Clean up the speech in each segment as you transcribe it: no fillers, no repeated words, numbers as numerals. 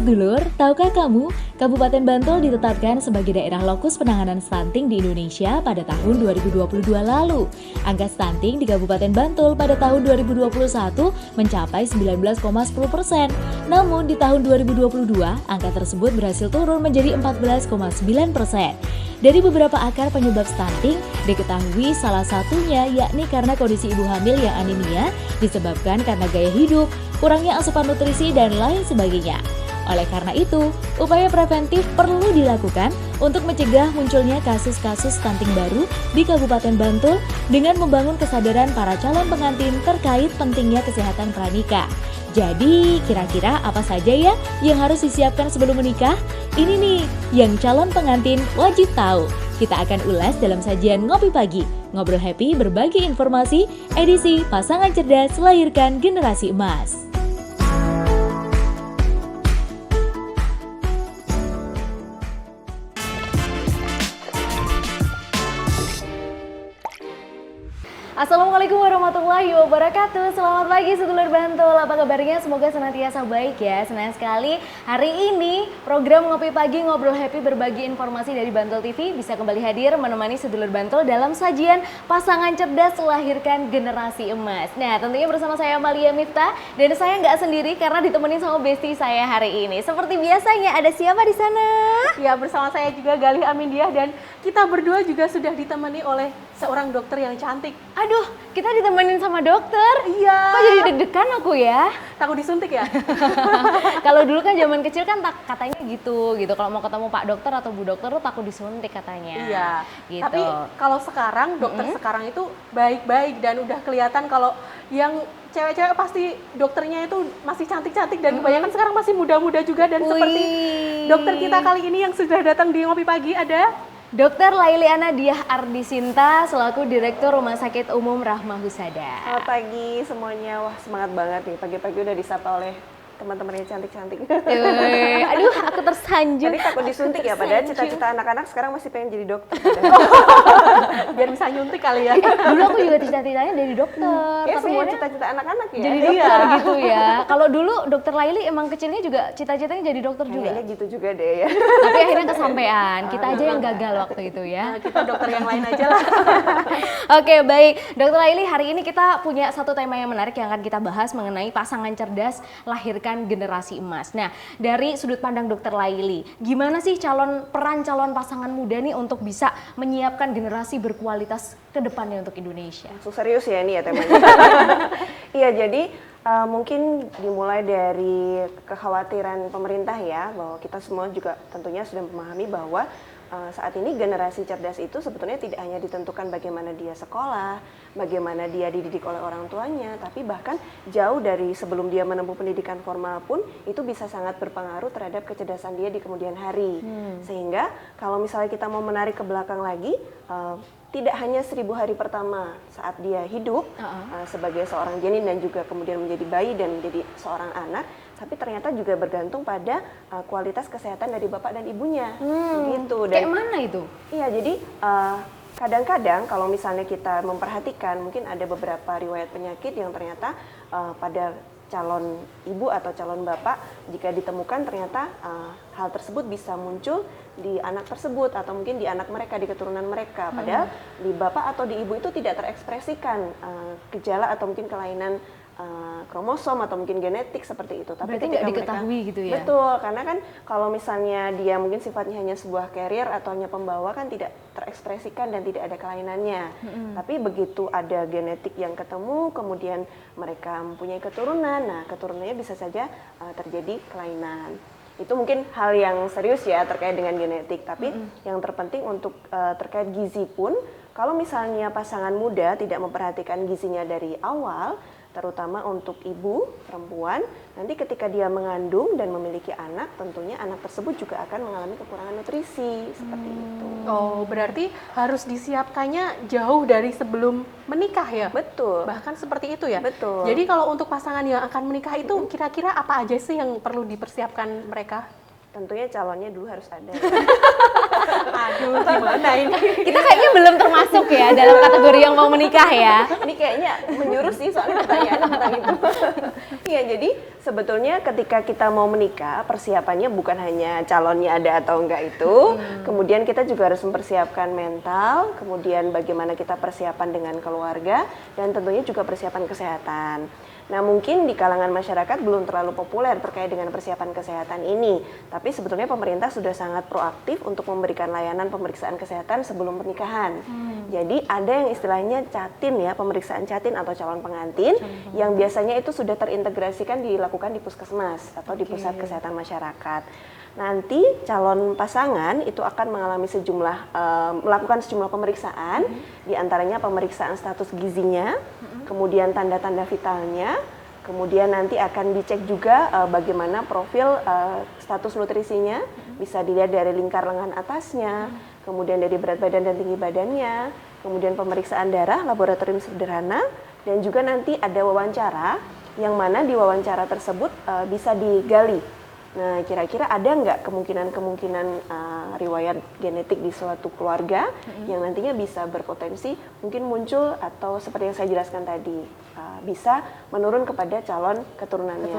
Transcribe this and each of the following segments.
Sedulur, tahukah kamu, Kabupaten Bantul ditetapkan sebagai daerah lokus penanganan stunting di Indonesia pada tahun 2022 lalu. Angka stunting di Kabupaten Bantul pada tahun 2021 mencapai 19,10%. Namun di tahun 2022, angka tersebut berhasil turun menjadi 14,9%. Dari beberapa akar penyebab stunting, diketahui salah satunya yakni karena kondisi ibu hamil yang anemia disebabkan karena gaya hidup, kurangnya asupan nutrisi, dan lain sebagainya. Oleh karena itu, upaya preventif perlu dilakukan untuk mencegah munculnya kasus-kasus stunting baru di Kabupaten Bantul dengan membangun kesadaran para calon pengantin terkait pentingnya kesehatan pranikah. Jadi, kira-kira apa saja ya yang harus disiapkan sebelum menikah? Ini nih, yang calon pengantin wajib tahu. Kita akan ulas dalam sajian Ngopi Pagi. Ngobrol happy berbagi informasi, edisi Pasangan Cerdas Lahirkan Generasi Emas. Assalamualaikum warahmatullahi wabarakatuh. Selamat pagi sedulur Bantul. Apa kabarnya? Semoga senantiasa baik ya. Senang sekali hari ini program Ngopi Pagi Ngobrol Happy berbagi informasi dari Bantul TV bisa kembali hadir menemani sedulur Bantul dalam sajian Pasangan Cerdas Lahirkan Generasi Emas. Nah, tentunya bersama saya Amalia Miftah dan saya nggak sendiri karena ditemenin sama bestie saya hari ini. Seperti biasanya ada siapa di sana? Ya, bersama saya juga Galih Amindiah dan kita berdua juga sudah ditemani oleh seorang dokter yang cantik. Aduh, kita ditemenin sama dokter. Iya. Kok jadi deg-degan aku ya? Takut disuntik ya? Kalau dulu kan zaman kecil kan katanya gitu. Kalau mau ketemu Pak Dokter atau Bu Dokter tuh takut disuntik katanya. Iya. Gitu. Tapi kalau sekarang dokter sekarang itu baik-baik dan udah kelihatan kalau yang cewek-cewek pasti dokternya itu masih cantik-cantik dan kebanyakan sekarang masih muda-muda juga dan seperti dokter kita kali ini yang sudah datang di Ngopi Pagi ada Dr. Lailiana Diah Ardisinta selaku Direktur Rumah Sakit Umum Rahma Husada. Selamat pagi semuanya, wah semangat banget nih, pagi-pagi udah disapa oleh teman-teman yang cantik-cantik. Aduh, aku tersanjung. Tadi takut disuntik ya, padahal cita-cita anak-anak sekarang masih pengen jadi dokter. Biar bisa nyuntik kali ya. Dulu aku juga cita-citanya jadi dokter. Ya tapi semua cita-cita anak-anak ya. jadi dokter gitu ya. Kalau dulu Dokter Laili emang kecilnya juga cita-citanya jadi dokter juga. Kayaknya gitu juga deh ya. Tapi akhirnya kesampean. Kita aja yang gagal waktu itu ya. Nah, kita dokter yang lain aja lah. Oke, baik. Dokter Laili, hari ini kita punya satu tema yang menarik yang akan kita bahas mengenai pasangan cerdas lahirkan generasi emas. Nah, dari sudut pandang Dokter Laili, gimana sih peran calon pasangan muda nih untuk bisa menyiapkan generasi berkualitas ke depannya untuk Indonesia? Serius ya ini ya temanya. Iya, jadi mungkin dimulai dari kekhawatiran pemerintah ya, bahwa kita semua juga tentunya sudah memahami bahwa saat ini generasi cerdas itu sebetulnya tidak hanya ditentukan bagaimana dia sekolah, bagaimana dia dididik oleh orang tuanya, tapi bahkan jauh dari sebelum dia menempuh pendidikan formal pun itu bisa sangat berpengaruh terhadap kecerdasan dia di kemudian hari. Sehingga kalau misalnya kita mau menarik ke belakang lagi, tidak hanya 1000 hari pertama saat dia hidup sebagai seorang janin dan juga kemudian menjadi bayi dan menjadi seorang anak, tapi ternyata juga bergantung pada kualitas kesehatan dari bapak dan ibunya. Gitu. Kayak mana itu? Iya, jadi kadang-kadang kalau misalnya kita memperhatikan, mungkin ada beberapa riwayat penyakit yang ternyata pada calon ibu atau calon bapak jika ditemukan ternyata hal tersebut bisa muncul di anak tersebut atau mungkin di anak mereka, di keturunan mereka. Padahal di bapak atau di ibu itu tidak terekspresikan gejala atau mungkin kelainan kromosom atau mungkin genetik seperti itu. Tapi tidak diketahui gitu ya? Betul, karena kan kalau misalnya dia mungkin sifatnya hanya sebuah carrier atau hanya pembawa kan tidak terekspresikan dan tidak ada kelainannya. Tapi begitu ada genetik yang ketemu, kemudian mereka mempunyai keturunan, nah keturunannya bisa saja terjadi kelainan. Itu mungkin hal yang serius ya terkait dengan genetik, tapi yang terpenting untuk terkait gizi pun, kalau misalnya pasangan muda tidak memperhatikan gizinya dari awal, terutama untuk ibu perempuan, nanti ketika dia mengandung dan memiliki anak, tentunya anak tersebut juga akan mengalami kekurangan nutrisi, seperti itu. Oh, berarti harus disiapkannya jauh dari sebelum menikah ya? Betul. Bahkan seperti itu ya? Betul. Jadi kalau untuk pasangan yang akan menikah itu kira-kira apa aja sih yang perlu dipersiapkan mereka? Tentunya calonnya dulu harus ada. Aduh, gimana ini? Kita kayaknya belum termasuk ya dalam kategori yang mau menikah ya. Ini kayaknya menjurus sih soalnya pertanyaan tentang itu. Iya, jadi sebetulnya ketika kita mau menikah, persiapannya bukan hanya calonnya ada atau enggak itu, kemudian kita juga harus mempersiapkan mental, kemudian bagaimana kita persiapan dengan keluarga, dan tentunya juga persiapan kesehatan. Nah, mungkin di kalangan masyarakat belum terlalu populer terkait dengan persiapan kesehatan ini, tapi sebetulnya pemerintah sudah sangat proaktif untuk memberikan layanan pemeriksaan kesehatan sebelum pernikahan. Jadi ada yang istilahnya catin ya, pemeriksaan catin atau calon pengantin, yang biasanya itu sudah terintegrasikan dilakukan di puskesmas atau di pusat kesehatan masyarakat. Nanti calon pasangan itu akan mengalami melakukan sejumlah pemeriksaan, diantaranya pemeriksaan status gizinya, kemudian tanda-tanda vitalnya, kemudian nanti akan dicek juga bagaimana profil status nutrisinya, bisa dilihat dari lingkar lengan atasnya, kemudian dari berat badan dan tinggi badannya, kemudian pemeriksaan darah, laboratorium sederhana, dan juga nanti ada wawancara, yang mana di wawancara tersebut bisa digali. Nah, kira-kira ada nggak kemungkinan-kemungkinan riwayat genetik di suatu keluarga yang nantinya bisa berpotensi mungkin muncul atau seperti yang saya jelaskan tadi, bisa menurun kepada calon keturunannya.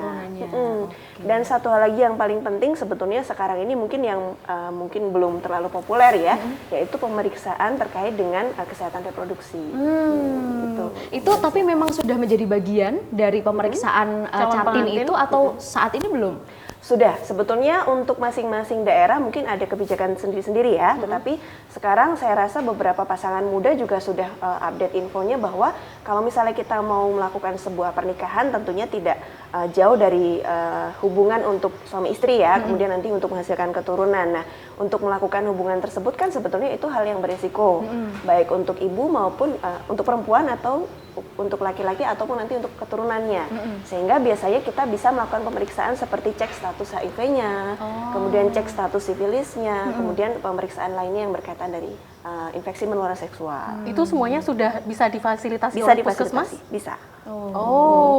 Dan satu hal lagi yang paling penting sebetulnya sekarang ini mungkin yang mungkin belum terlalu populer ya, yaitu pemeriksaan terkait dengan kesehatan reproduksi. Gitu. Itu tapi memang sudah menjadi bagian dari pemeriksaan catin itu atau saat ini belum? Sudah, sebetulnya untuk masing-masing daerah mungkin ada kebijakan sendiri-sendiri ya, tetapi sekarang saya rasa beberapa pasangan muda juga sudah update infonya bahwa kalau misalnya kita mau melakukan sebuah pernikahan tentunya tidak jauh dari hubungan untuk suami istri ya, kemudian nanti untuk menghasilkan keturunan. Nah, untuk melakukan hubungan tersebut kan sebetulnya itu hal yang berisiko, baik untuk ibu maupun untuk perempuan atau untuk laki-laki ataupun nanti untuk keturunannya. Sehingga biasanya kita bisa melakukan pemeriksaan seperti cek status HIV-nya, kemudian cek status sifilisnya, kemudian pemeriksaan lainnya yang berkaitan dari infeksi menular seksual. Itu semuanya sudah bisa difasilitasi oleh puskesmas? Bisa.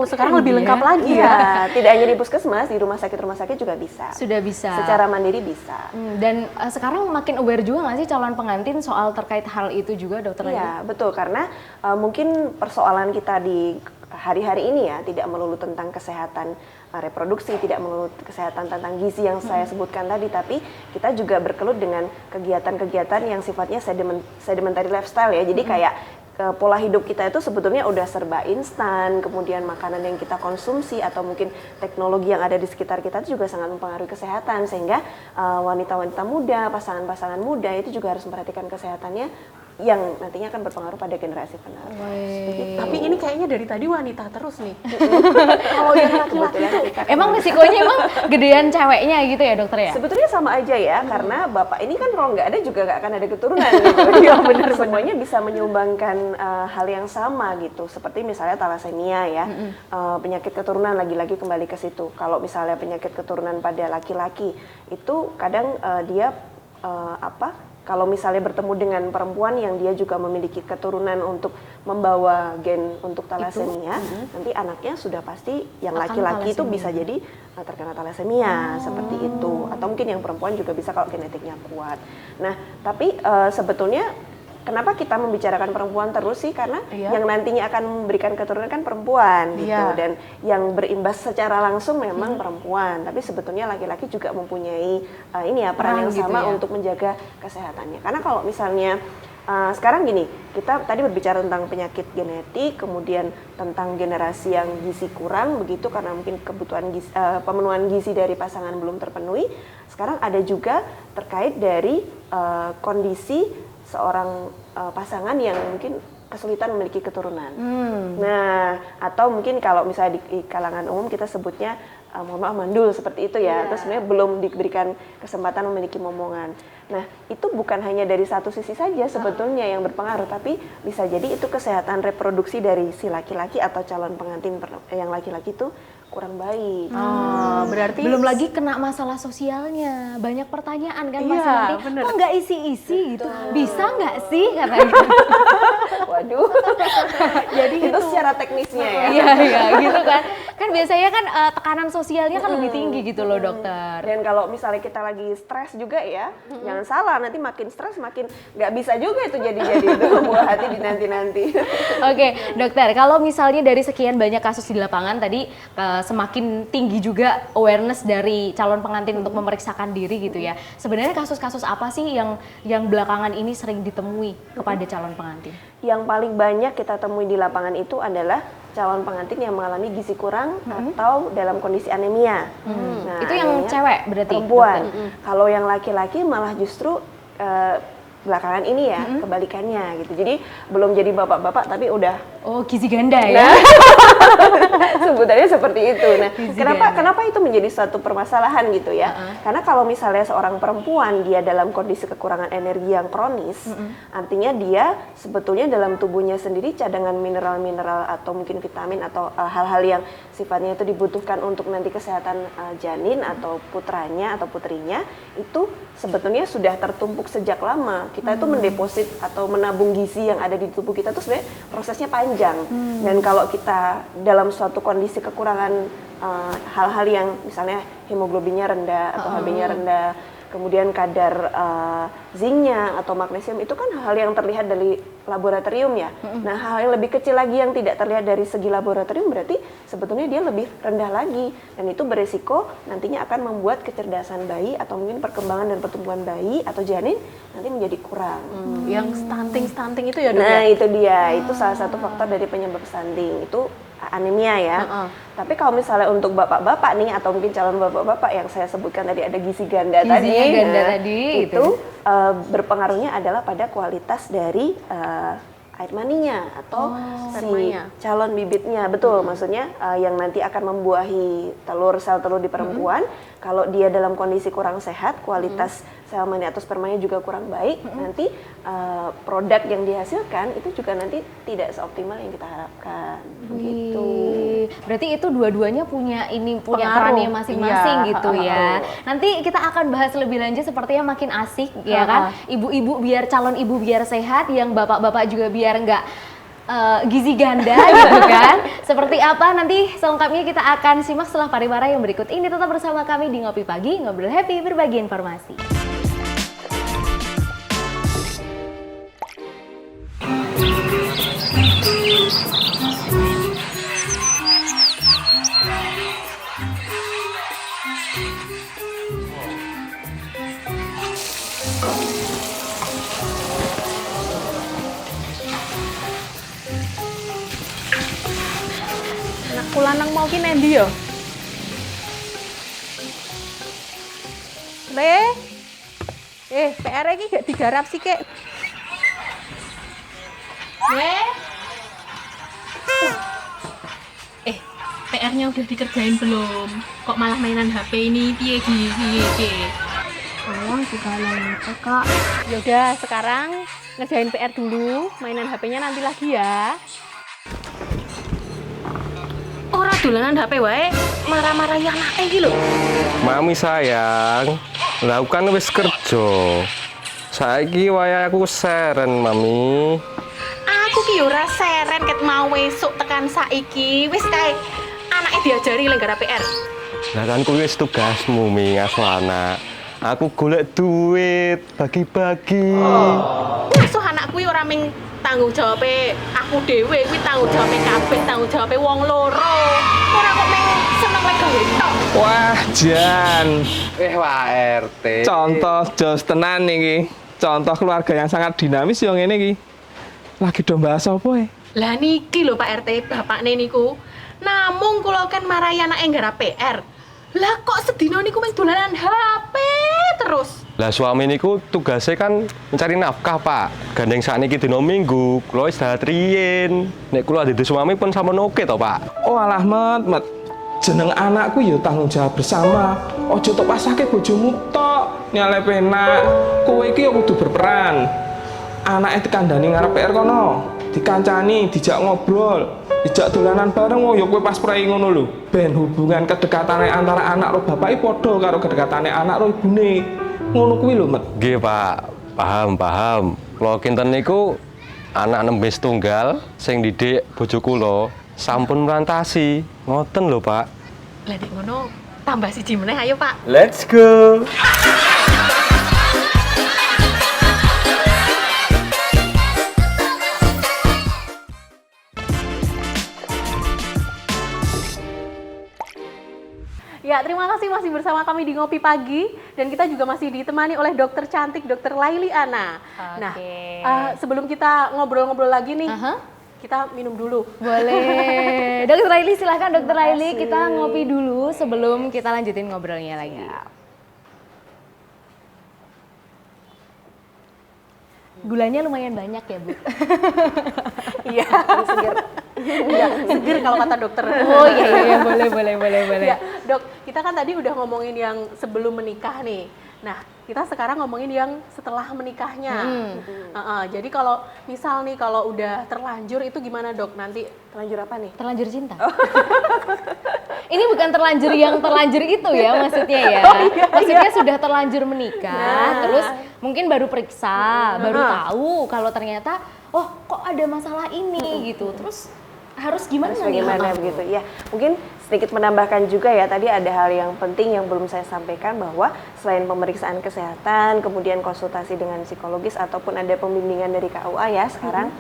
Sekarang lebih lengkap lagi ya. Tidak hanya di puskesmas, di rumah sakit juga bisa. Sudah bisa. Secara mandiri bisa. Dan sekarang makin aware juga nggak sih calon pengantin soal terkait hal itu juga, Dokter? Iya, betul. Karena mungkin persoalan kita di hari-hari ini ya tidak melulu tentang kesehatan reproduksi, tidak melulu kesehatan tentang gizi yang saya sebutkan tadi, tapi kita juga berkelut dengan kegiatan-kegiatan yang sifatnya sedimentary lifestyle ya. Jadi kayak pola hidup kita itu sebetulnya udah serba instan, kemudian makanan yang kita konsumsi atau mungkin teknologi yang ada di sekitar kita itu juga sangat mempengaruhi kesehatan, sehingga wanita-wanita muda, pasangan-pasangan muda itu juga harus memperhatikan kesehatannya yang nantinya akan berpengaruh pada generasi penerus. Tapi ini kayaknya dari tadi wanita terus nih. Kalau yang laki-laki itu emang risikonya emang gedean ceweknya gitu ya, Dokter ya? Sebetulnya sama aja ya, karena bapak ini kan kalau nggak ada juga nggak akan ada keturunan gitu. Iya benar, semuanya bisa menyumbangkan hal yang sama gitu. Seperti misalnya thalassemia ya, penyakit keturunan, lagi-lagi kembali ke situ. Kalau misalnya penyakit keturunan pada laki-laki itu kadang dia kalau misalnya bertemu dengan perempuan yang dia juga memiliki keturunan untuk membawa gen untuk thalassemia, nanti anaknya sudah pasti yang laki-laki itu bisa jadi terkena thalassemia seperti itu. Atau mungkin yang perempuan juga bisa kalau genetiknya kuat. Nah, tapi sebetulnya kenapa kita membicarakan perempuan terus sih? Karena yang nantinya akan memberikan keturunan kan perempuan gitu, dan yang berimbas secara langsung memang perempuan. Tapi sebetulnya laki-laki juga mempunyai peran yang sama gitu untuk menjaga kesehatannya. Karena kalau misalnya sekarang gini, kita tadi berbicara tentang penyakit genetik, kemudian tentang generasi yang gizi kurang begitu karena mungkin kebutuhan pemenuhan gizi dari pasangan belum terpenuhi. Sekarang ada juga terkait dari kondisi seorang pasangan yang mungkin kesulitan memiliki keturunan. Nah, atau mungkin kalau misalnya di kalangan umum kita sebutnya mohon maaf mandul seperti itu ya. Terus sebenarnya belum diberikan kesempatan memiliki momongan. Nah, itu bukan hanya dari satu sisi saja sebetulnya yang berpengaruh, tapi bisa jadi itu kesehatan reproduksi dari si laki-laki atau calon pengantin yang laki-laki itu kurang baik. Berarti belum lagi kena masalah sosialnya, banyak pertanyaan kan pasti nanti, kok nggak isi-isi gitu, bisa nggak sih katanya. Waduh, jadi itu secara teknisnya ya. Iya gitu kan Kan biasanya kan tekanan sosialnya kan lebih tinggi gitu loh dokter. Dan kalau misalnya kita lagi stres juga ya, jangan salah, nanti makin stres makin nggak bisa juga itu jadi itu buah hati di nanti-nanti. Oke, dokter, kalau misalnya dari sekian banyak kasus di lapangan tadi semakin tinggi juga awareness dari calon pengantin untuk memeriksakan diri gitu ya. Sebenarnya kasus-kasus apa sih yang belakangan ini sering ditemui kepada calon pengantin? Yang paling banyak kita temui di lapangan itu adalah calon pengantin yang mengalami gizi kurang atau dalam kondisi anemia. Nah, itu yang anemia cewek berarti? perempuan. Kalau yang laki-laki malah justru belakangan ini ya kebalikannya gitu. Jadi belum jadi bapak-bapak tapi udah gizi ganda ya. Sebutannya seperti itu. Nah, Gizi kenapa itu menjadi suatu permasalahan gitu ya? Karena kalau misalnya seorang perempuan dia dalam kondisi kekurangan energi yang kronis, artinya dia sebetulnya dalam tubuhnya sendiri cadangan mineral-mineral atau mungkin vitamin atau hal-hal yang sifatnya itu dibutuhkan untuk nanti kesehatan janin atau putranya atau putrinya itu sebetulnya sudah tertumpuk sejak lama. Kita itu mendeposit atau menabung gizi yang ada di tubuh kita itu sebenarnya prosesnya panjang. Dan kalau kita dalam suatu kondisi kekurangan hal-hal yang misalnya hemoglobinnya rendah atau HB-nya rendah, kemudian kadar zinknya atau magnesium itu kan hal yang terlihat dari laboratorium ya. Nah, hal yang lebih kecil lagi yang tidak terlihat dari segi laboratorium berarti sebetulnya dia lebih rendah lagi dan itu beresiko nantinya akan membuat kecerdasan bayi atau mungkin perkembangan dan pertumbuhan bayi atau janin nanti menjadi kurang. Yang stunting itu ya dok? Nah, itu dia. Itu salah satu faktor dari penyebab stunting. Itu anemia ya. Tapi kalau misalnya untuk bapak-bapak nih atau mungkin calon bapak-bapak yang saya sebutkan tadi ada gizi ganda tadi, itu berpengaruhnya adalah pada kualitas dari air maninya atau si calon bibitnya. Betul, maksudnya yang nanti akan membuahi sel telur di perempuan. Kalau dia dalam kondisi kurang sehat, kualitas sel mani atau spermanya juga kurang baik, nanti produk yang dihasilkan itu juga nanti tidak seoptimal yang kita harapkan. Begitu. Berarti itu dua-duanya punya perannya masing-masing gitu ya. Nanti kita akan bahas lebih lanjut sepertinya makin asik ya kan. Ibu-ibu calon ibu biar sehat, yang bapak-bapak juga biar nggak gizi ganda gitu kan. Seperti apa nanti selengkapnya kita akan simak setelah pariwara yang berikut ini. Tetap bersama kami di Ngopi Pagi, ngobrol happy, berbagi informasi. Kulanang mau ki nendi yo? PR iki gak digarap sih kek. PR-nya udah dikerjain belum? Kok malah mainan HP ini piye piye? Oh, juga lupa Kak. Ya udah, sekarang ngerjain PR dulu, mainan HP-nya nanti lagi ya. Ora dolanan HP wae, marah-marah yang anake iki lho. Mami sayang, lakukan wis kerja. Saiki wayahe aku seren, Mami. Aku ki ora seren ket mau esuk tekan saiki. Wis kae anake diajari lek gara PR. Lah kan kuwi wis tugasmu, Mi, ngaso anak. Aku golek duit, bagi-bagi. Musuh anak kuwi ora ming tanggung jawabe aku dhewe, kuwi tanggung jawabe kabeh, tanggung jawabe wong loro. Ora kok ming seneng lek gawe tok. Wah, Jan. Wah, RT. Contoh jos tenan iki. Contoh keluarga yang sangat dinamis yo ngene iki. Lagi do bahas apa e? Lah niki lho Pak RT, bapakne niku. Namung kula kan marahi anake nggarap PR. Lah kok sedina niku mung dolanan HP terus. Lah suami niku tugasnya kan mencari nafkah, Pak. Gandeng sakniki dina Minggu, kula istirahat riyin. Nek kula dadi suami pun sampun oke to, Pak. Oh alah, Met. Jeneng anakku ya tanggung jawab bersama. Ojo tok pasake bojomu tok. Nyale penak. Kowe iki ya kudu berperan. Anake dikandani ngarep PR kono. Dikancani, dijak ngobrol, dijak dolanan bareng ya kowe pas prei ngono lho. Ben hubungan kedekatane antara anak karo bapake padha karo kedekatane anak karo ibune. Ngono kuwi lho, Met. Nggih, Pak. Paham. Kula kinten niku anak nembe setunggal sing didik bojo kula. sampun merantasi. Ngoten lho, Pak. Lah nek ngono tambah siji meneh ayo, Pak. Let's go. Ya, terima kasih masih bersama kami di Ngopi Pagi dan kita juga masih ditemani oleh dokter cantik Dokter Laili Ana. Nah, sebelum kita ngobrol-ngobrol lagi nih, kita minum dulu. Boleh. Dokter Laili, silahkan Dokter Laili, kita ngopi dulu sebelum kita lanjutin ngobrolnya lagi. Gulanya lumayan banyak ya, Bu? Iya, seger. Iya, seger kalau kata dokter. Oh iya, boleh. Ya, Dok, kita kan tadi udah ngomongin yang sebelum menikah nih. Nah, kita sekarang ngomongin yang setelah menikahnya. Jadi kalau misal nih kalau udah terlanjur itu gimana, Dok? Nanti Terlanjur apa nih? Terlanjur cinta. Ini bukan terlanjur yang terlanjur itu ya maksudnya ya. Maksudnya sudah terlanjur menikah, terus mungkin baru periksa, baru tahu kalau ternyata oh kok ada masalah ini gitu. Terus harus gimana nih? Bagaimana begitu? Ya, mungkin sedikit menambahkan juga ya, tadi ada hal yang penting yang belum saya sampaikan bahwa selain pemeriksaan kesehatan, kemudian konsultasi dengan psikologis ataupun ada pembimbingan dari KUA ya sekarang,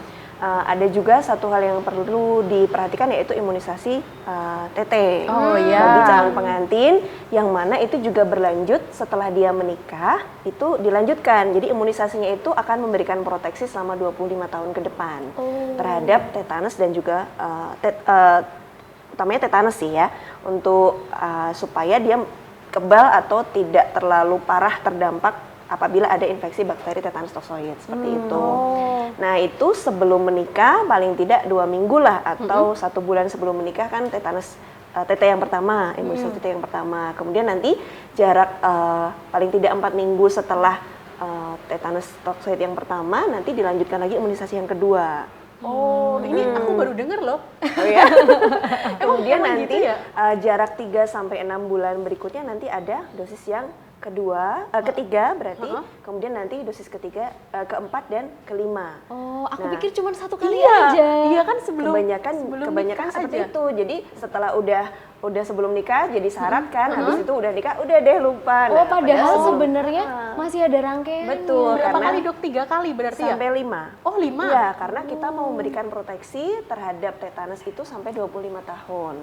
ada juga satu hal yang perlu diperhatikan yaitu imunisasi TT. Oh iya. Bagi calon pengantin yang mana itu juga berlanjut setelah dia menikah, itu dilanjutkan. Jadi imunisasinya itu akan memberikan proteksi selama 25 tahun ke depan terhadap tetanus dan juga utamanya tetanus sih ya, untuk supaya dia kebal atau tidak terlalu parah terdampak apabila ada infeksi bakteri tetanus toksoid seperti itu. Nah itu sebelum menikah paling tidak 2 minggu lah atau 1 bulan sebelum menikah kan tetanus TT yang pertama, imunisasi TT yang pertama. Kemudian nanti jarak paling tidak 4 minggu setelah tetanus toksoid yang pertama nanti dilanjutkan lagi imunisasi yang kedua. Oh, ini aku baru denger loh. Oh ya. Kemudian emang nanti gitu ya? Jarak 3 sampai 6 bulan berikutnya nanti ada dosis yang ketiga berarti, kemudian nanti dosis ketiga, keempat dan kelima. Oh, aku Nah, pikir cuma 1 kali aja. Iya kan sebelum kebanyakan nikah seperti aja. itu. Jadi setelah udah sebelum nikah jadi syarat kan, habis itu udah nikah udah deh lupa. Oh, Nah, padahal sebenarnya masih ada rangkaian. betul, Berapa karena kali, Dok? 3 kali berarti ya? sampai 5. Oh, 5? Iya, karena kita mau memberikan proteksi terhadap tetanus itu sampai 25 tahun.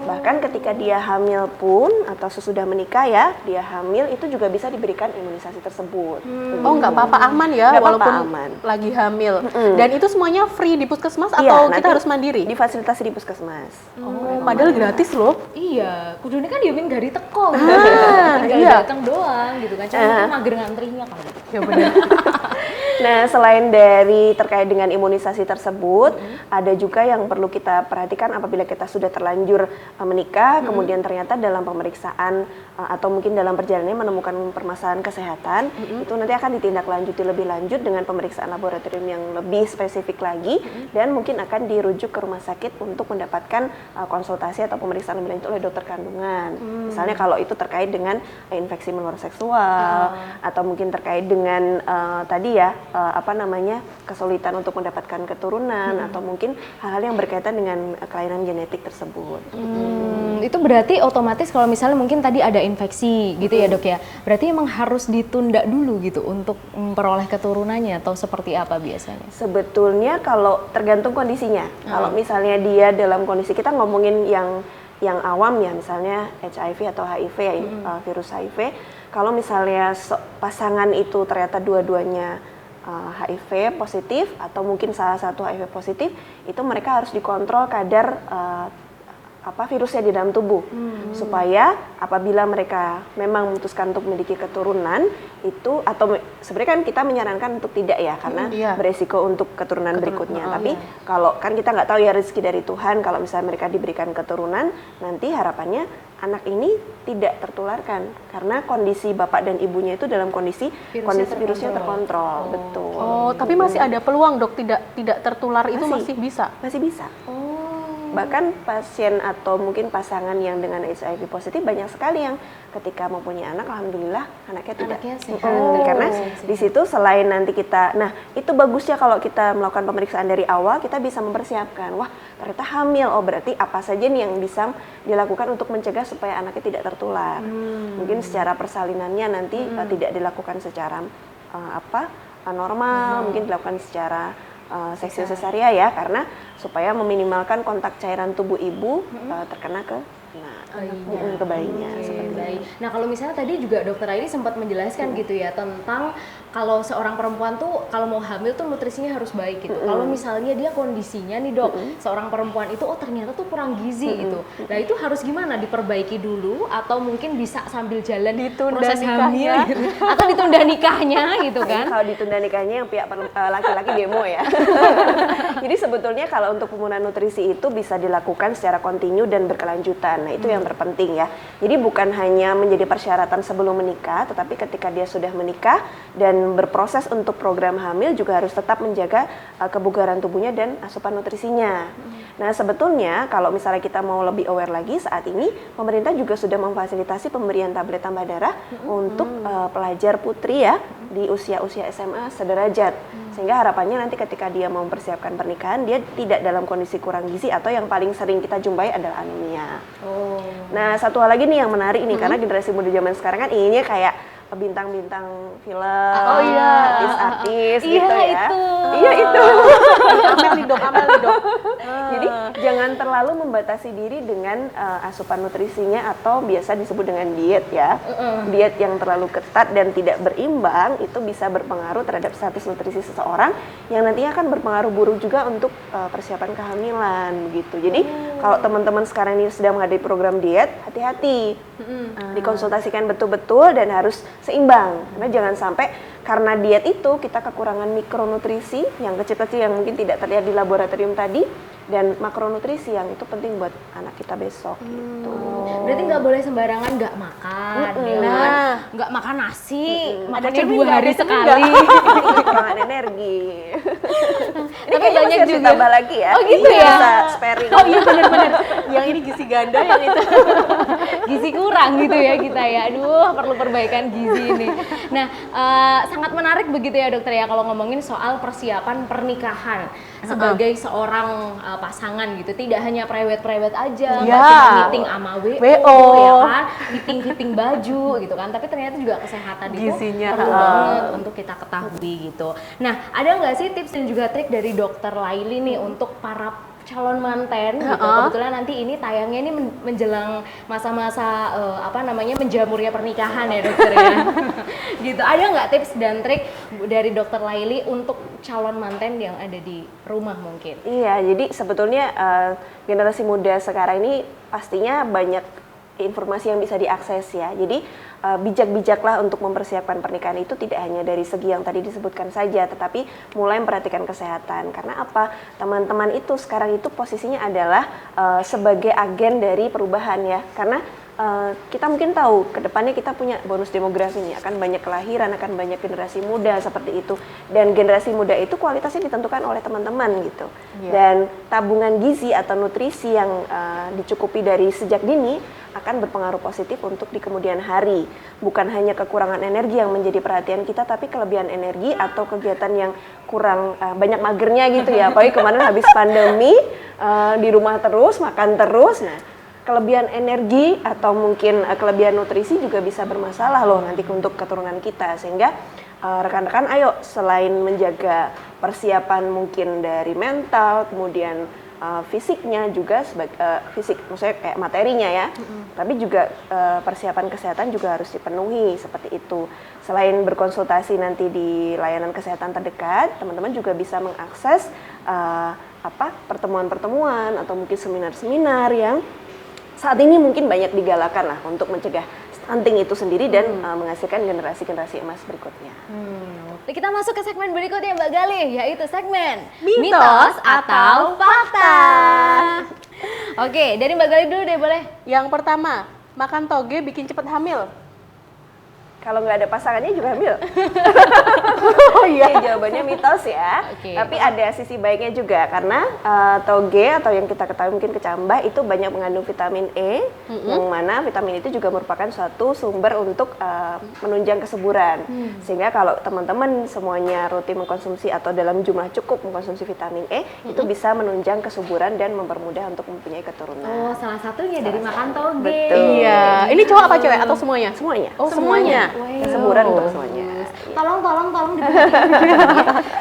Bahkan ketika dia hamil pun atau sesudah menikah ya, dia hamil itu juga bisa diberikan imunisasi tersebut. Oh, nggak apa-apa, aman ya, Nggak apa-apa, walaupun aman. lagi hamil. Dan itu semuanya free di puskesmas Iya, atau nanti kita harus mandiri? Difasilitasi di puskesmas. Oh, padahal gratis loh. Iya, kudune kan dia gari teko. Tinggal iya. datang doang gitu kan. Cuma mungkin mager ngantrinya kali. Ya benar. Nah, selain dari terkait dengan imunisasi tersebut, ada juga yang perlu kita perhatikan apabila kita sudah terlanjur menikah, kemudian ternyata dalam pemeriksaan atau mungkin dalam perjalanan menemukan permasalahan kesehatan, itu nanti akan ditindaklanjuti lebih lanjut dengan pemeriksaan laboratorium yang lebih spesifik lagi, dan mungkin akan dirujuk ke rumah sakit untuk mendapatkan konsultasi atau pemeriksaan lebih lanjut oleh dokter kandungan. Misalnya kalau itu terkait dengan infeksi menular seksual, atau mungkin terkait dengan tadi ya, kesulitan untuk mendapatkan keturunan, atau mungkin hal-hal yang berkaitan dengan kelainan genetik tersebut. Itu berarti otomatis kalau misalnya mungkin tadi ada infeksi gitu ya, Dok ya. Berarti emang harus ditunda dulu gitu untuk memperoleh keturunannya atau seperti apa biasanya? Sebetulnya kalau tergantung kondisinya. Kalau misalnya dia dalam kondisi, kita ngomongin yang awam ya, misalnya HIV atau HIV ya, virus HIV. Kalau misalnya pasangan itu ternyata dua-duanya HIV positif atau mungkin salah satu HIV positif, itu mereka harus dikontrol kadar virusnya di dalam tubuh, supaya apabila mereka memang memutuskan untuk memiliki keturunan itu, atau sebenarnya kan kita menyarankan untuk tidak ya, karena beresiko untuk keturunan berikutnya. Tapi kalau kan kita nggak tahu ya, rezeki dari Tuhan, kalau misalnya mereka diberikan keturunan, nanti harapannya anak ini tidak tertularkan karena kondisi bapak dan ibunya itu dalam kondisi virusnya terkontrol. Betul. Oh, tapi masih ada peluang, Dok, tidak tertular itu masih bisa? Masih bisa. Bahkan pasien atau mungkin pasangan yang dengan HIV positif banyak sekali yang ketika mempunyai anak, alhamdulillah anaknya tidak. Karena di situ selain nanti kita, nah itu bagusnya kalau kita melakukan pemeriksaan dari awal, kita bisa mempersiapkan, wah ternyata hamil, oh berarti apa saja nih yang bisa dilakukan untuk mencegah supaya anaknya tidak tertular. Mungkin secara persalinannya nanti tidak dilakukan secara normal, mungkin dilakukan secara seksi sesaria ya, karena supaya meminimalkan kontak cairan tubuh ibu terkena ke bayinya. Seperti itu. Nah kalau misalnya tadi juga dokter Aini sempat menjelaskan gitu ya tentang kalau seorang perempuan tuh kalau mau hamil tuh nutrisinya harus baik gitu. Kalau misalnya dia kondisinya nih dok, seorang perempuan itu oh ternyata tuh kurang gizi gitu. Nah itu harus gimana? Diperbaiki dulu atau mungkin bisa sambil jalan ditunda proses nikahnya hamil gitu. Atau ditunda nikahnya gitu kan? Kalau ditunda nikahnya yang pihak laki-laki demo ya. Jadi sebetulnya kalau untuk pemenuhan nutrisi itu bisa dilakukan secara kontinu dan berkelanjutan. Nah itu yang terpenting ya. Jadi bukan hanya menjadi persyaratan sebelum menikah, tetapi ketika dia sudah menikah dan berproses untuk program hamil juga harus tetap menjaga kebugaran tubuhnya dan asupan nutrisinya. Nah sebetulnya kalau misalnya kita mau lebih aware lagi, saat ini pemerintah juga sudah memfasilitasi pemberian tablet tambah darah untuk pelajar putri ya di usia-usia SMA sederajat. Sehingga harapannya nanti ketika dia mau mempersiapkan pernikahan, dia tidak dalam kondisi kurang gizi atau yang paling sering kita jumpai adalah anemia. Nah satu hal lagi nih yang menarik nih, karena generasi muda zaman sekarang kan inginnya kayak bintang-bintang film, artis-artis gitu ya. Iya itu. Amel nih dok. Jadi jangan terlalu membatasi diri dengan asupan nutrisinya atau biasa disebut dengan diet ya. Diet yang terlalu ketat dan tidak berimbang itu bisa berpengaruh terhadap status nutrisi seseorang yang nantinya akan berpengaruh buruk juga untuk persiapan kehamilan begitu. Jadi kalau teman-teman sekarang ini sedang menghadapi program diet, hati-hati. Dikonsultasikan betul-betul dan harus seimbang. Karena jangan sampai karena diet itu kita kekurangan mikronutrisi yang kecil-kecil yang mungkin tidak terlihat di laboratorium tadi, dan makronutrisi yang itu penting buat anak kita besok gitu. Berarti nggak boleh sembarangan nggak makan, nggak makan nasi, makannya 2 hari vitamin sekali. Kekurangan energi. Ini Tapi kayaknya banyak masih harus juga. ditambah lagi ya. Oh gitu ya? Bisa sparing. Oh iya benar-benar. Yang ini gizi ganda, yang itu Gizi kurang gitu ya kita ya. Aduh, perlu perbaikan gizi ini. Nah, sangat menarik begitu ya dokter ya kalau ngomongin soal persiapan pernikahan sebagai seorang pasangan gitu. Tidak hanya prewed-prewed aja, nggak cuma meeting sama WO ya kan, fitting baju gitu kan. Tapi ternyata juga kesehatan Gizinya, itu perlu banget untuk kita ketahui gitu. Nah, ada nggak sih tips dan juga trik dari dokter Laili nih untuk para calon manten gitu. Kebetulan nanti ini tayangnya ini menjelang masa-masa menjamurnya pernikahan ya dokter ya. Gitu. Ada nggak tips dan trik dari dokter Laili untuk calon manten yang ada di rumah mungkin? Iya, jadi sebetulnya generasi muda sekarang ini pastinya banyak informasi yang bisa diakses ya. Jadi bijak-bijaklah untuk mempersiapkan pernikahan itu tidak hanya dari segi yang tadi disebutkan saja, tetapi mulai memperhatikan kesehatan. Karena apa? Teman-teman itu sekarang itu posisinya adalah sebagai agen dari perubahan ya. Karena kita mungkin tahu ke depannya kita punya bonus demografi nih, akan banyak kelahiran, akan banyak generasi muda seperti itu. Dan generasi muda itu kualitasnya ditentukan oleh teman-teman gitu. Dan tabungan gizi atau nutrisi yang dicukupi dari sejak dini akan berpengaruh positif untuk di kemudian hari. Bukan hanya kekurangan energi yang menjadi perhatian kita, tapi kelebihan energi atau kegiatan yang kurang banyak magernya gitu ya. Apalagi kemarin habis pandemi di rumah terus, makan terus. Nah, kelebihan energi atau mungkin kelebihan nutrisi juga bisa bermasalah loh nanti untuk keturunan kita. Sehingga rekan-rekan ayo selain menjaga persiapan mungkin dari mental, kemudian fisiknya juga fisik maksudnya kayak materinya ya, tapi juga persiapan kesehatan juga harus dipenuhi seperti itu. Selain berkonsultasi nanti di layanan kesehatan terdekat, teman-teman juga bisa mengakses pertemuan-pertemuan atau mungkin seminar-seminar yang saat ini mungkin banyak digalakan lah untuk mencegah stunting itu sendiri dan menghasilkan generasi-generasi emas berikutnya. Kita masuk ke segmen berikutnya Mbak Galih, yaitu segmen Mitos atau Fakta. Oke, dari Mbak Galih dulu deh boleh. Yang pertama, makan toge bikin cepat hamil. Kalau nggak ada pasangannya juga hamil. Oh iya. Jawabannya mitos ya. Oke. Tapi ada sisi baiknya juga karena toge atau yang kita ketahui mungkin kecambah itu banyak mengandung vitamin E, yang mana vitamin itu juga merupakan suatu sumber untuk menunjang kesuburan. Sehingga kalau teman-teman semuanya rutin mengkonsumsi atau dalam jumlah cukup mengkonsumsi vitamin E, itu bisa menunjang kesuburan dan mempermudah untuk mempunyai keturunan. Oh, salah satunya dari makan toge. Betul. Iya. Ini cowok apa cewek atau semuanya? Semuanya. Oh, semuanya. Kesuburan untuk semuanya. Tolong diperhatiin.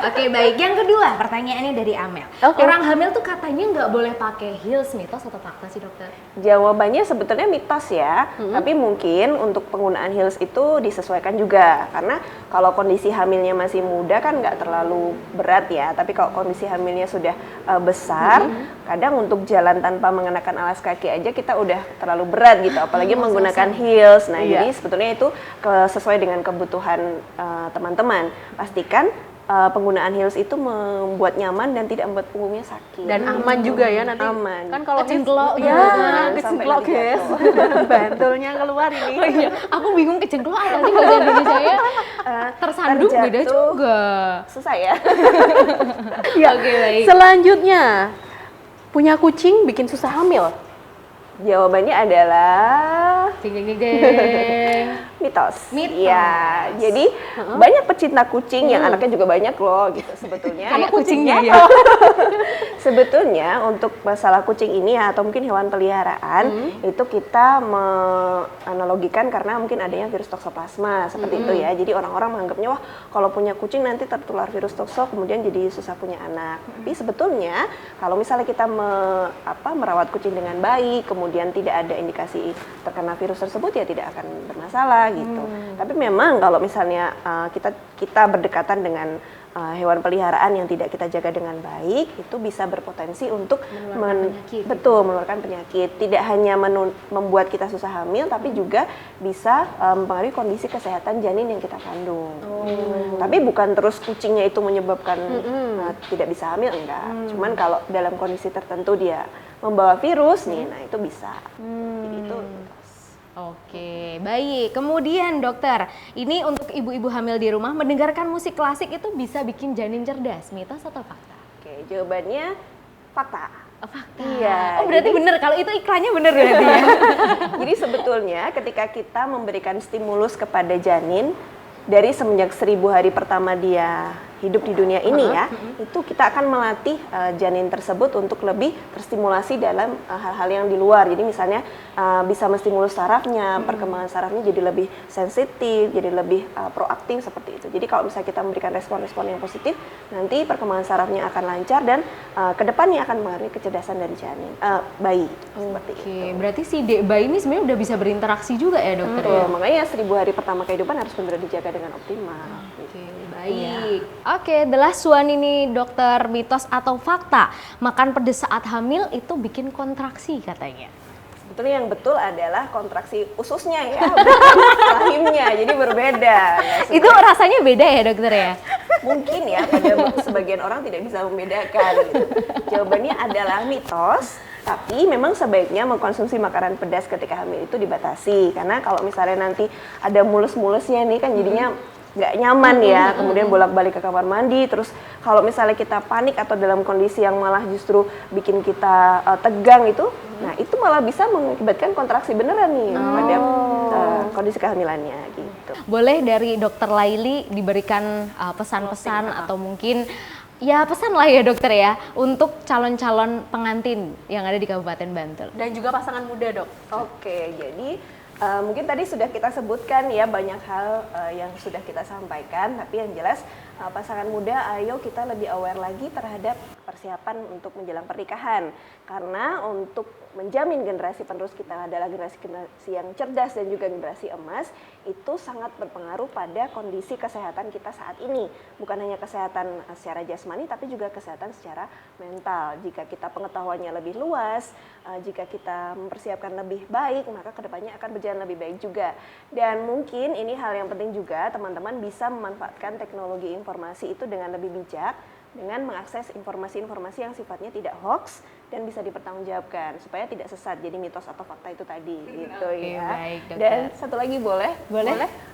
Oke, baik. Yang kedua, pertanyaannya dari Amel. Oke. Orang hamil tuh katanya nggak boleh pakai heels, mitos atau fakta sih dokter? Jawabannya sebetulnya mitos ya, tapi mungkin untuk penggunaan heels itu disesuaikan juga. Karena kalau kondisi hamilnya masih muda kan nggak terlalu berat ya, tapi kalau kondisi hamilnya sudah besar, kadang untuk jalan tanpa mengenakan alas kaki aja kita udah terlalu berat gitu, apalagi menggunakan heels. Nah, Iya. jadi sebetulnya itu sesuai dengan kebutuhan teman-teman. Pastikan penggunaan heels itu membuat nyaman dan tidak membuat punggungnya sakit. Dan aman juga ya nanti. Aman. Kan kalau Kecengklok ya, sampai kecengklok nanti guys. jatuh. Bantulnya keluar ini. Oh iya, aku bingung kecengklok apa sih bahasa Indonesia ya? Tersandung beda terjatuh. juga. Susah ya. Ya. Oke, baik. Selanjutnya, punya kucing bikin susah hamil. Jawabannya adalah Ding ding ding ding. mitos. Mitos. Iya. Jadi banyak pecinta kucing yang anaknya juga banyak loh gitu sebetulnya. Kayak kucingnya ya. Sebetulnya untuk masalah kucing ini ya, atau mungkin hewan peliharaan itu kita menganalogikan karena mungkin adanya virus toksoplasma seperti itu ya. Jadi orang-orang menganggapnya wah kalau punya kucing nanti tertular virus tokso kemudian jadi susah punya anak. Tapi sebetulnya kalau misalnya kita merawat kucing dengan baik kemudian tidak ada indikasi terkena virus tersebut ya tidak akan bermasalah gitu. Tapi memang kalau misalnya kita berdekatan dengan hewan peliharaan yang tidak kita jaga dengan baik itu bisa berpotensi untuk menularkan penyakit. Tidak hanya membuat kita susah hamil tapi juga bisa mempengaruhi kondisi kesehatan janin yang kita kandung. Tapi bukan terus kucingnya itu menyebabkan tidak bisa hamil, enggak. Cuman kalau dalam kondisi tertentu dia membawa virus nih, nah itu bisa. Jadi itu Oke, baik. Kemudian dokter, ini untuk ibu-ibu hamil di rumah mendengarkan musik klasik itu bisa bikin janin cerdas, mitos atau fakta? Oke, jawabannya fakta. Oh, fakta. Iya, Oh, berarti bener kalau itu iklannya bener berarti ya. Jadi sebetulnya ketika kita memberikan stimulus kepada janin dari semenjak 1000 hari pertama dia hidup di dunia ini itu kita akan melatih janin tersebut untuk lebih terstimulasi dalam hal-hal yang di luar. Jadi misalnya bisa menstimulus sarafnya, perkembangan sarafnya jadi lebih sensitif, jadi lebih proaktif seperti itu. Jadi kalau misalnya kita memberikan respon-respon yang positif, nanti perkembangan sarafnya akan lancar dan kedepannya akan mengaruhi kecerdasan dari janin, bayi. Seperti itu. Oke, berarti si dek bayi ini sebenarnya udah bisa berinteraksi juga ya dokter ya? Betul, makanya 1000 hari pertama kehidupan harus benar dijaga dengan optimal. Oke, baik. Oke, the last one ini dokter, mitos atau fakta? Makan pedes saat hamil itu bikin kontraksi katanya. Sebetulnya yang betul adalah kontraksi ususnya ya, bukan rahimnya, jadi berbeda. Ya, Itu rasanya beda ya dokter ya? mungkin ya pada sebagian orang tidak bisa membedakan. Gitu. Jawabannya adalah mitos. Tapi memang sebaiknya mengkonsumsi makanan pedas ketika hamil itu dibatasi. Karena kalau misalnya nanti ada mulus-mulusnya nih kan jadinya nggak nyaman ya, kemudian bolak-balik ke kamar mandi, terus kalau misalnya kita panik atau dalam kondisi yang malah justru bikin kita tegang itu, nah itu malah bisa mengakibatkan kontraksi beneran nih pada kondisi kehamilannya gitu. Boleh dari dokter Laili diberikan pesan-pesan atau mungkin ya pesan lah ya dokter ya untuk calon-calon pengantin yang ada di Kabupaten Bantul. Dan juga pasangan muda, Dok. Oke, jadi mungkin tadi sudah kita sebutkan ya banyak hal yang sudah kita sampaikan, tapi yang jelas pasangan muda ayo kita lebih aware lagi terhadap persiapan untuk menjelang pernikahan. Karena untuk menjamin generasi penerus kita adalah generasi yang cerdas dan juga generasi emas, itu sangat berpengaruh pada kondisi kesehatan kita saat ini. Bukan hanya kesehatan secara jasmani, tapi juga kesehatan secara mental. Jika kita pengetahuannya lebih luas, jika kita mempersiapkan lebih baik, maka kedepannya akan berjalan lebih baik juga. Dan mungkin ini hal yang penting juga, teman-teman bisa memanfaatkan teknologi informasi itu dengan lebih bijak, dengan mengakses informasi-informasi yang sifatnya tidak hoax dan bisa dipertanggungjawabkan supaya tidak sesat jadi mitos atau fakta itu tadi gitu. Oke, ya. baik, dokter. Dan satu lagi boleh?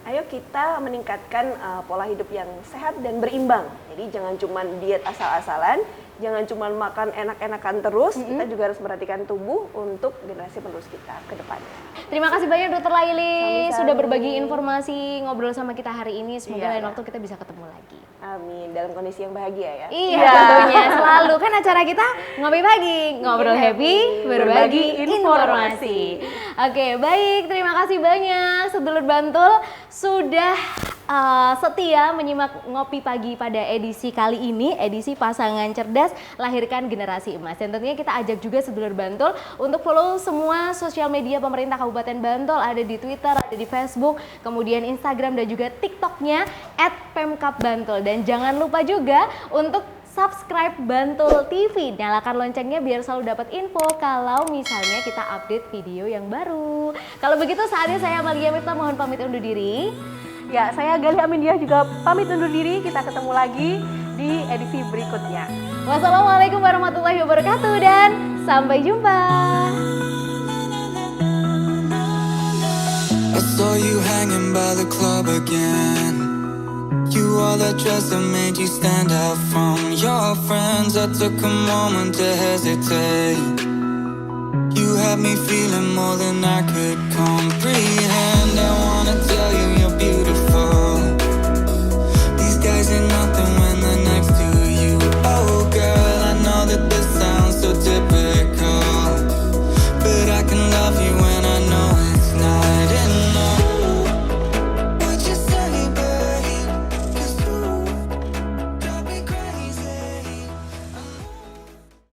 ayo kita meningkatkan pola hidup yang sehat dan berimbang. Jadi jangan cuma diet asal-asalan, jangan cuma makan enak-enakan terus, kita juga harus memperhatikan tubuh untuk generasi penerus kita ke depannya. Terima kasih banyak Dokter Laili Sami-sami. sudah berbagi informasi, ngobrol sama kita hari ini. Semoga Iya. lain waktu kita bisa ketemu lagi. Amin, dalam kondisi yang bahagia ya. Iya, tentunya selalu kan acara kita ngopi pagi, ngobrol happy, berbagi informasi. Oke, baik, terima kasih banyak sedulur Bantul sudah setia menyimak ngopi pagi pada edisi kali ini, edisi Pasangan Cerdas Lahirkan Generasi Emas. Dan tentunya kita ajak juga sedulur Bantul untuk follow semua sosial media pemerintah Kabupaten Bantul, ada di Twitter, ada di Facebook, kemudian Instagram dan juga TikToknya @pemkapbantul. Dan jangan lupa juga untuk subscribe Bantul TV, nyalakan loncengnya biar selalu dapat info kalau misalnya kita update video yang baru. Kalau begitu saatnya saya Amalia Mirta mohon pamit undur diri. Ya, saya Gali Amindiah juga pamit undur diri. Kita ketemu lagi di edisi berikutnya. Wassalamualaikum warahmatullahi wabarakatuh dan sampai jumpa. I saw you hanging by the club again. You wore that dress that made you stand out from your friends. I took a moment to hesitate. You had me feeling more than I could comprehend. I wanted to